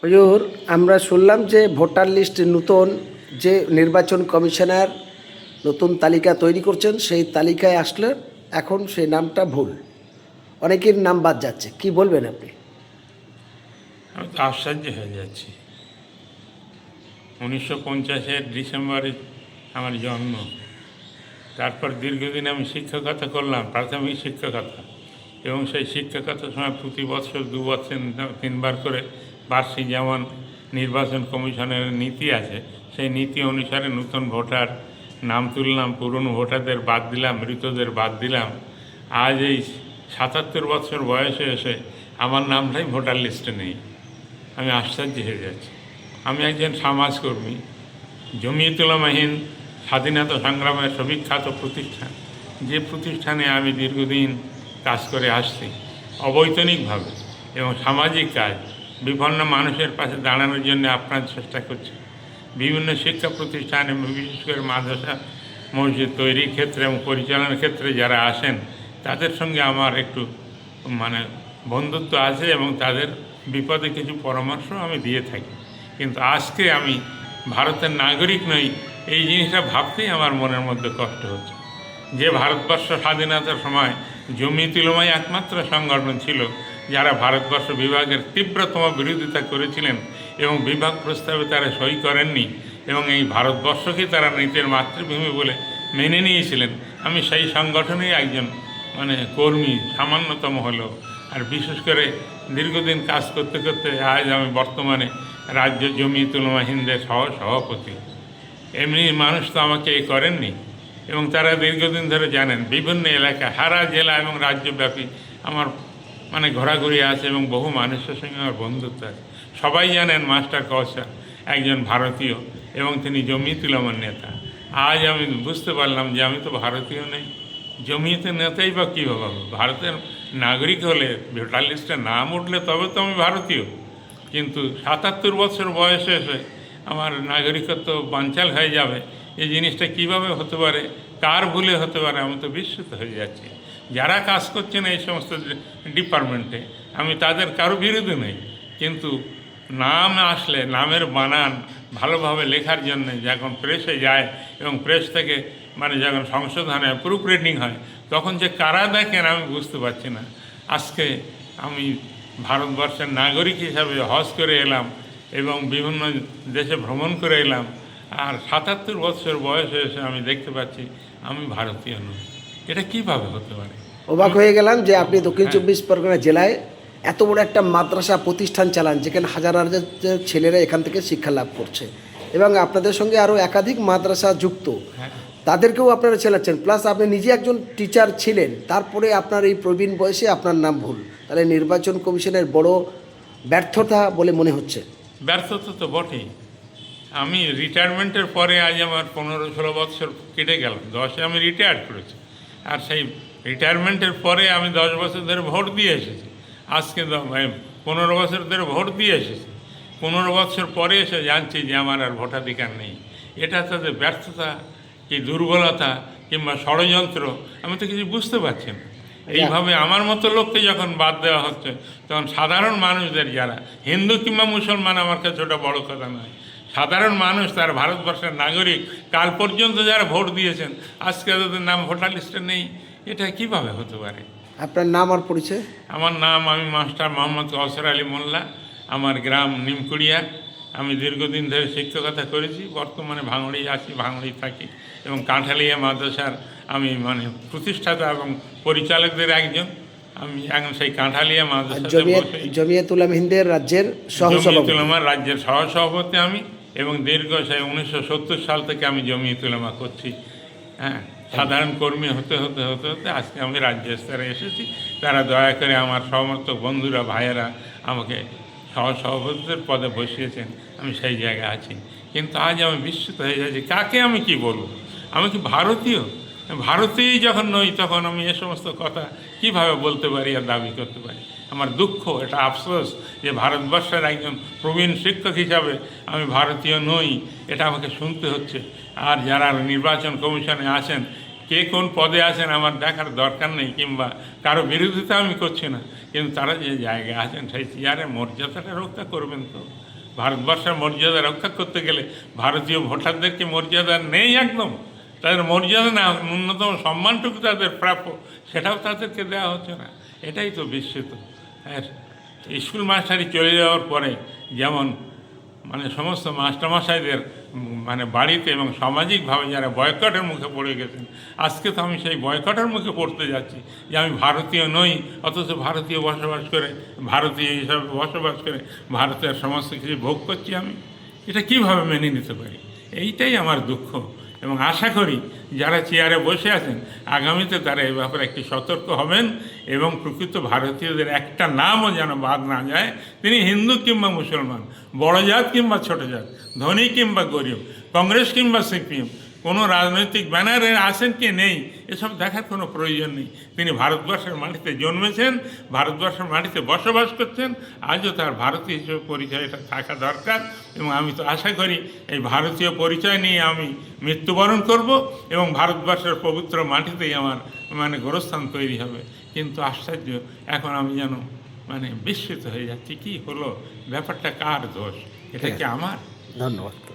হুজুর, আমরা শুনলাম যে ভোটার লিস্ট নতুন যে নির্বাচন কমিশনার নতুন তালিকা তৈরি করছেন, সেই তালিকায় আসলে এখন সেই নামটা ভুল, অনেকের নাম বাদ যাচ্ছে। কি বলবেন আপনি? আমি তো আশ্চর্য হয়ে যাচ্ছি। 1950-এর ডিসেম্বরে আমার জন্ম। তারপর দীর্ঘদিন আমি শিক্ষকতা করলাম, প্রাথমিক শিক্ষকতা, এবং সেই শিক্ষকতার সময় প্রতি বছর 2 বছর 3বার করে বার্ষিক যেমন নির্বাচন কমিশনের নীতি আছে, সেই নীতি অনুসারে নতুন ভোটার নাম তুললাম, পুরনো ভোটারদের বাদ দিলাম, মৃতদের বাদ দিলাম। আজ এই 77 বছর বয়সে এসে আমার নামটাই ভোটার লিস্টে নেই। আমি আশ্চর্য হয়ে যাচ্ছি। আমি একজন সমাজকর্মী। জমিয়তুল উলামা হিন্দ স্বাধীনতা সংগ্রামের সুবিখ্যাত প্রতিষ্ঠান, যে প্রতিষ্ঠানে আমি দীর্ঘদিন কাজ করে আসছি অবৈতনিকভাবে, এবং সামাজিক কাজ, বিপন্ন মানুষের পাশে দাঁড়ানোর জন্য আপনার চেষ্টা করছি। বিভিন্ন শিক্ষা প্রতিষ্ঠান এবং বিশেষ করে মাদ্রাসা মসজিদ তৈরির ক্ষেত্রে এবং পরিচালনার ক্ষেত্রে যারা আসেন, তাদের সঙ্গে আমার একটু বন্ধুত্ব আছে এবং তাদের বিপদে কিছু পরামর্শ আমি দিয়ে থাকি। কিন্তু আজকে আমি ভারতের নাগরিক নই, এই জিনিসটা ভাবতেই আমার মনের মধ্যে কষ্ট হচ্ছে। যে ভারতবর্ষ স্বাধীনতার সময় জমিয়তুল উলামা একমাত্র সংগঠন ছিল যারা ভারতবর্ষ বিভাগের তীব্রতম বিরোধিতা করেছিলেন এবং বিভাগ প্রস্তাবে তারা সই করেননি, এবং এই ভারতবর্ষকে তারা নিজের মাতৃভূমি বলে মেনে নিয়েছিলেন। আমি সেই সংগঠনেই একজন কর্মী, সামান্যতম হলেও। আর বিশেষ করে দীর্ঘদিন কাজ করতে করতে আজ আমি বর্তমানে রাজ্য জমিয়তুল উলামা হিন্দের সভাপতি। এমনি মানুষ তো আমাকে করেননি, এবং তারা দীর্ঘদিন ধরে জানেন বিভিন্ন এলাকা, সারা জেলা এবং রাজ্যব্যাপী আমার ঘোরাঘুরি আছে, এবং বহু মানুষের সঙ্গে আমার বন্ধুত্ব আছে। সবাই জানেন মাস্টার কাউসার একজন ভারতীয়, এবং তিনি জমিয়তুল উলামার নেতা। আজ আমি বুঝতে পারলাম যে আমি তো ভারতীয় নেই, জমিয়তের নেতাই বা কীভাবে হবে? ভারতের নাগরিক হলে, ভোটার লিস্টে নাম উঠলে তবে তো আমি ভারতীয়। কিন্তু 77 বছর বয়সে এসে আমার নাগরিকত্ব বানচাল হয়ে যাবে, এই জিনিসটা কিভাবে হতে পারে, কার ভুলে হতে পারে? আমি তো বিস্মিত হয়ে যাচ্ছি। যারা কাজ করছেন এই সমস্ত ডিপার্টমেন্টে, আমি তাদের কারো বিরোধী নেই, কিন্তু নাম আসলে নামের বানান ভালোভাবে লেখার জন্য যখন প্রেসে যায় এবং প্রেস থেকে যখন সংশোধনে প্রুফ রিডিং হয়, তখন যে কারা দেখেন আমি বুঝতে পারছি না। আজকে আমি ভারতবর্ষের নাগরিক হিসাবে হজ করে এলাম এবং বিভিন্ন দেশে ভ্রমণ করে এলাম, আর 77 বছর বয়সে এসে আমি দেখতে পাচ্ছি আমি ভারতীয় নই। এটা কিভাবে হতে পারে? অবাক হয়ে গেলাম যে আপনি দক্ষিণ 24 পরগনা জেলায় এত বড় একটা মাদ্রাসা প্রতিষ্ঠান চালান, যেখানে হাজার হাজার ছেলেরা এখান থেকে শিক্ষা লাভ করছে, এবং আপনাদের সঙ্গে আরও একাধিক মাদ্রাসা যুক্ত, তাদেরকেও আপনারা চালাচ্ছেন, প্লাস আপনি নিজে একজন টিচার ছিলেন। তারপরে আপনার এই প্রবীণ বয়সে আপনার নাম ভুল, তাহলে নির্বাচন কমিশনের বড় ব্যর্থতা বলে মনে হচ্ছে। ব্যর্থতা তো বটেই। আমি রিটায়ারমেন্টের পরে আজ আমার 15-16 বছর কেটে গেল। 10-এ আমি রিটায়ার করেছি, আর সেই রিটায়ারমেন্টের পরে আমি 10 বছর ধরে ভোট দিয়ে এসেছি। আজকে 15 বছর ধরে ভোট দিয়ে এসেছি। 15 বছর পরে এসে জানছি যে আমার আর ভোটাধিকার নেই। এটা তাদের ব্যর্থতা কি দুর্বলতা কিংবা ষড়যন্ত্র, আমি তো কিছু বুঝতে পারছি না। এইভাবে আমার মতো লোককে যখন বাদ দেওয়া হচ্ছে, তখন সাধারণ মানুষদের, যারা হিন্দু কিংবা মুসলমান, আমার কাছে ওটা বড় কথা নয়, সাধারণ মানুষ, তার ভারতবর্ষের নাগরিক, কাল পর্যন্ত যারা ভোট দিয়েছেন, আজকে তাদের নাম ভোটার লিস্টে নেই। এটা কিভাবে হতে পারে? আপনার নাম আর পরিচয়? আমার নাম, আমি মাস্টার মোহাম্মদ কাউসার আলী মোল্লা। আমার গ্রাম নিমকুড়িয়া। আমি দীর্ঘদিন ধরে শিক্ষকতা করেছি। বর্তমানে ভাঙড়ি আছি, ভাঙড়ি থাকি, এবং কাঁঠালিয়া মাদ্রাসার আমি প্রতিষ্ঠাতা এবং পরিচালকদের একজন। আমি এখন সেই কাঁঠালিয়া মাদ্রাসা জমিয়তুল উলামা হিন্দের রাজ্যের জমিয়তুল উলামার রাজ্যের সহসভাপতি আমি, এবং দীর্ঘ সেই 1970 সাল থেকে আমি জমিয়তুল উলামা করছি। সাধারণ কর্মী হতে হতে হতে হতে আজকে আমি রাজ্য স্তরে এসেছি। তারা দয়া করে আমার সমর্থক বন্ধুরা, ভাইয়েরা আমাকে সহসভাপতির পদে বসিয়েছেন, আমি সেই জায়গায় আছি। কিন্তু আজ আমি বিস্মিত হয়ে যাচ্ছি, কাকে আমি কি বলবো? আমি কি ভারতীয়? ভারতীয়ই যখন নই, তখন আমি এ সমস্ত কথা কিভাবে বলতে পারি আর দাবি করতে পারি? আমার দুঃখ, এটা আফসোস যে ভারতবর্ষের একজন প্রবীণ শিক্ষক হিসাবে আমি ভারতীয় নই, এটা আমাকে শুনতে হচ্ছে। আর যারা নির্বাচন কমিশনে আছেন, কে কোন পদে আছেন আমার দেখার দরকার নেই, কিংবা কারো বিরোধিতা আমি করছি না, কিন্তু তারা যে জায়গায় আছেন সেই চেয়ারের মর্যাদাটা রক্ষা করবেন তো। ভারতবর্ষের মর্যাদা রক্ষা করতে গেলে ভারতীয় ভোটারদেরকে মর্যাদা নেই একদম, তাদের মর্যাদা না, ন্যূনতম সম্মানটুকু তাদের প্রাপ্য সেটাও তাদেরকে দেওয়া হচ্ছে না। এটাই তো বিস্মিত। আর স্কুল মাস্টারি চলে যাওয়ার পরে যেমন মানে সমস্ত মাস্টারমশাইদের মানে বাড়িতে এবং সামাজিকভাবে যারা বয়কটের মুখে পড়ে গেছেন, আজকে তো আমি সেই বয়কটের মুখে পড়তে যাচ্ছি যে আমি ভারতীয় নই, অথচ ভারতীয় বসবাস করে, ভারতীয় হিসাবে বসবাস করে ভারতের সমস্ত কিছু ভোগ করছি আমি। এটা কিভাবে মেনে নিতে পারি? এইটাই আমার দুঃখ। এবং আশা করি যারা চেয়ারে বসে আছেন আগামীতে তারা এ ব্যাপারে একটি সতর্ক হবেন এবং প্রকৃত ভারতীয়দের একটা নামও যেন বাদ না যায়, তিনি হিন্দু কিংবা মুসলমান, বড় জাত কিংবা ছোট জাত, ধনী কিংবা গরিব, কংগ্রেস কিংবা সিপিএম, কোনো রাজনৈতিক ব্যানারে আছেন কি নেই এসব দেখার কোনো প্রয়োজন নেই। তিনি ভারতবর্ষের মাটিতে জন্মেছেন, ভারতবর্ষের মাটিতে বসবাস করছেন, আজও তার ভারতীয় হিসেবে পরিচয়টা থাকা দরকার। এবং আমি তো আশা করি এই ভারতীয় পরিচয় নিয়ে আমি মৃত্যুবরণ করব এবং ভারতবর্ষের পবিত্র মাটিতেই আমার মানে গোরস্থান তৈরি হবে। কিন্তু আশ্চর্য, এখন আমি যেন মানে বিস্মিত হয়ে যাচ্ছি, কি হলো, ব্যাপারটা কার দোষ? এটা কি আমার? ধন্যবাদ।